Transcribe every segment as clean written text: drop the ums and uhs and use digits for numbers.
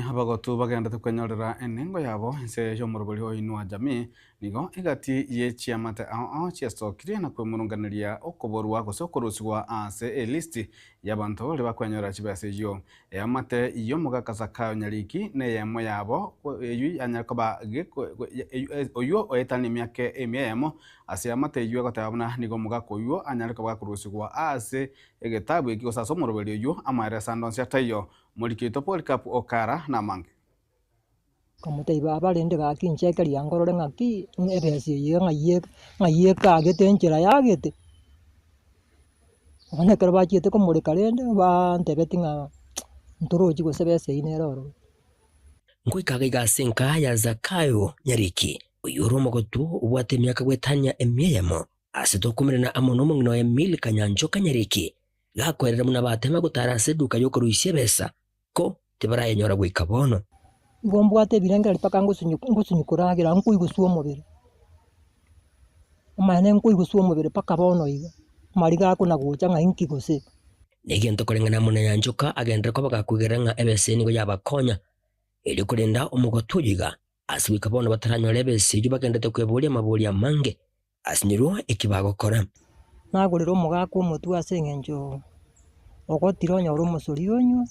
abagotu bagenda tukwenyorera enengo yabo nse yo murubuli ho inwa jamii nigo igati ye chiamate chiastokirie na kwemurunganiria okuborwa gosokoruswa ase elist y'abantu le bakwenyora chibase yo yamate iyo mugakasa ka nyariki ne yemo yabo eyu anyakoba oyo oyetani myake emyemo ase yamate iyo gotabona nigo mugakoyo anyakoba kuruswa ase egetabu ikigosaso murubuli yo amare sandonsia tayo Mulikito Polycarp Okara na mange. Kamutai baba lende gaki ncheka liangorore ngaki ebesi ye ngaye ka gete nchira ya gete. Ona karba chite ko muri kalende ba ntebetinga ntoroji go sebese ineroro. Ngui kagiga senka ya Zakayo Nyariki. Uyuro mogotu ubwate myaka gwetanya emyemo. Asito kumirena amonomo ngino Emil Kanyanjoka Nyariki. Gakwerera muna batema gutara seduka yoko ruisebesa. Ko tebaraye nyora gwikabono ngombwate birenga lipaka ngusunyukuragira nkui gusuo mubiri umane nkui gusuo mubiri paka bono iga mariga ko naguca nga inki guse negento korengana muna yanjoka agendera ko bagakugeranga ebese nigo yabakonya ili kurinda umugotuyiga aswika bono bataranyora ebese yu bagendete kweburia maburia mange asinyiru ikibagokora nagurira umugako mutu asengenjo ogotiro nyoro musuri onyo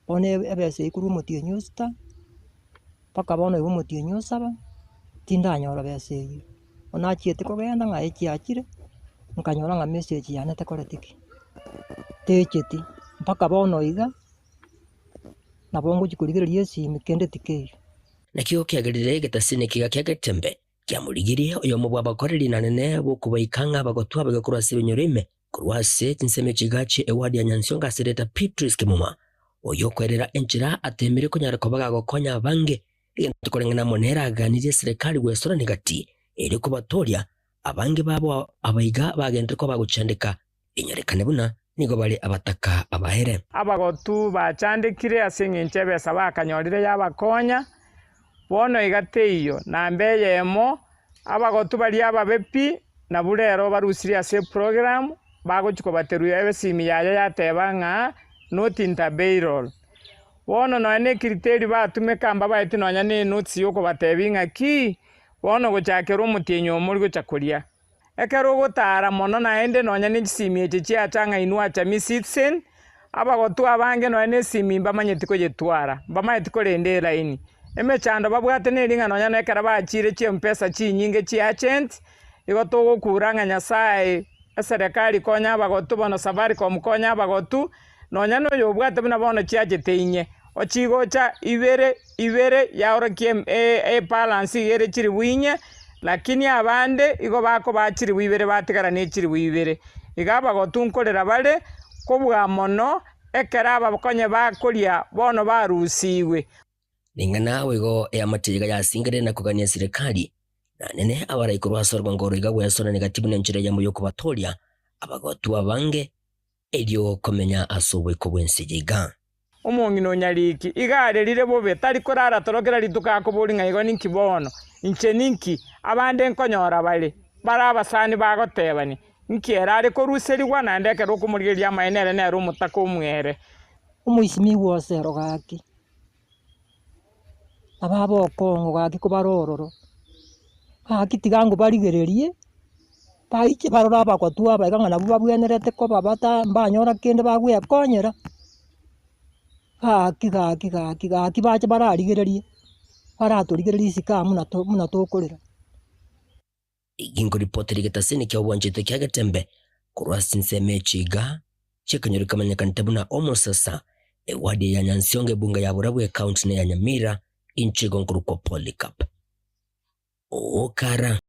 one ebese ikuru mutie nyusta paka bono ibu mutie nyusaba tinda nyora bese ona chiete ko genda nga ekiakire nkanyora nga message yanete koretiki techeti paka bono iga na bongo chikurigiririe simu kende tikeyo nakio kiagerire getasine kiga kiagetembe kiamurigirie oyo mubwa bakoreri nanene bokubaikanga bagotwa bagakura sibenyorime kurwase tinseme chigachi ewadi ya Nyansonga sereta Petrus Kimuma oyo kwerera enchira atemere kunyara ko bagagokonya bange tukorengana monera aganije serikali gwesora negati eri kubatoria abange babo abayiga bagende ko baguchandika inyarekane buna nigo bali abataka abahere abagotu bachandikire asengenche besa bakanyorire yabakonya bono igateyo nambeyemo abagotu bali ababepi na burero barusiri ase program bagochiko bateruye ebesimi yaye yatebanga not interbailable wono noene kiriteri batume kamba baiti nonya ne notes yoko batebinga ki wono gochakera omutinyo muri gochakuria ekero gotara mono naende nonya ne simi eche chiatanga inua cha misitsen abagotu abange noene simi mbamanyeti ko jetwara mbamanyeti ko rende line emechando babwate ne ringa nonya nekera bachire chi mpesa chi nyinge chi agent igotogo kuranga nyasaye serikali konya abagotu bono Safaricom konya abagotu nonya no yobwate buna bono chiageteinye ochigocha ibere yaora kiem balance yere chiri winye lakini abande igo bako bachiri wibere batigara ne chiri wibere igaba gotunkorera bale kobwa mono ekera abakonye bakoria bono barusiwe ninga nawe go yamatiga yasingire na kugania serikali na nene abarayikorwa sorwa ngoro igagwesona negatibu nenchira ya muyo kubatoria abagotu abange elio komenya asobwe ko bwensigiga omongino nyariki igare rire bobe tari korara torogera rituka ko buri ngai goni kibono inche ninki abande nkonyora bale barabasani bagotebani nkiera ari ko ruseriwa na ndeke rokumuriria mainere ne rumutaka umwere umuisimi wose rogaki ababo kongo gaki ko barororo haki tigango barigererie paiche barora bakotua baiganga nabu babwenerete ko babata mbanyora kende bagwe konyera gaki bache bararigererie baraturigererie sika muna tokorera ingo reporteri getasini kya wanjete kya getembe kurwasi nseme chiga chekanyori kamanya kantabuna omosasa ewadi ya Nyansonga bunga ya Burabwe county ne ya Nyamira inchigo nguruko Polycarp Okara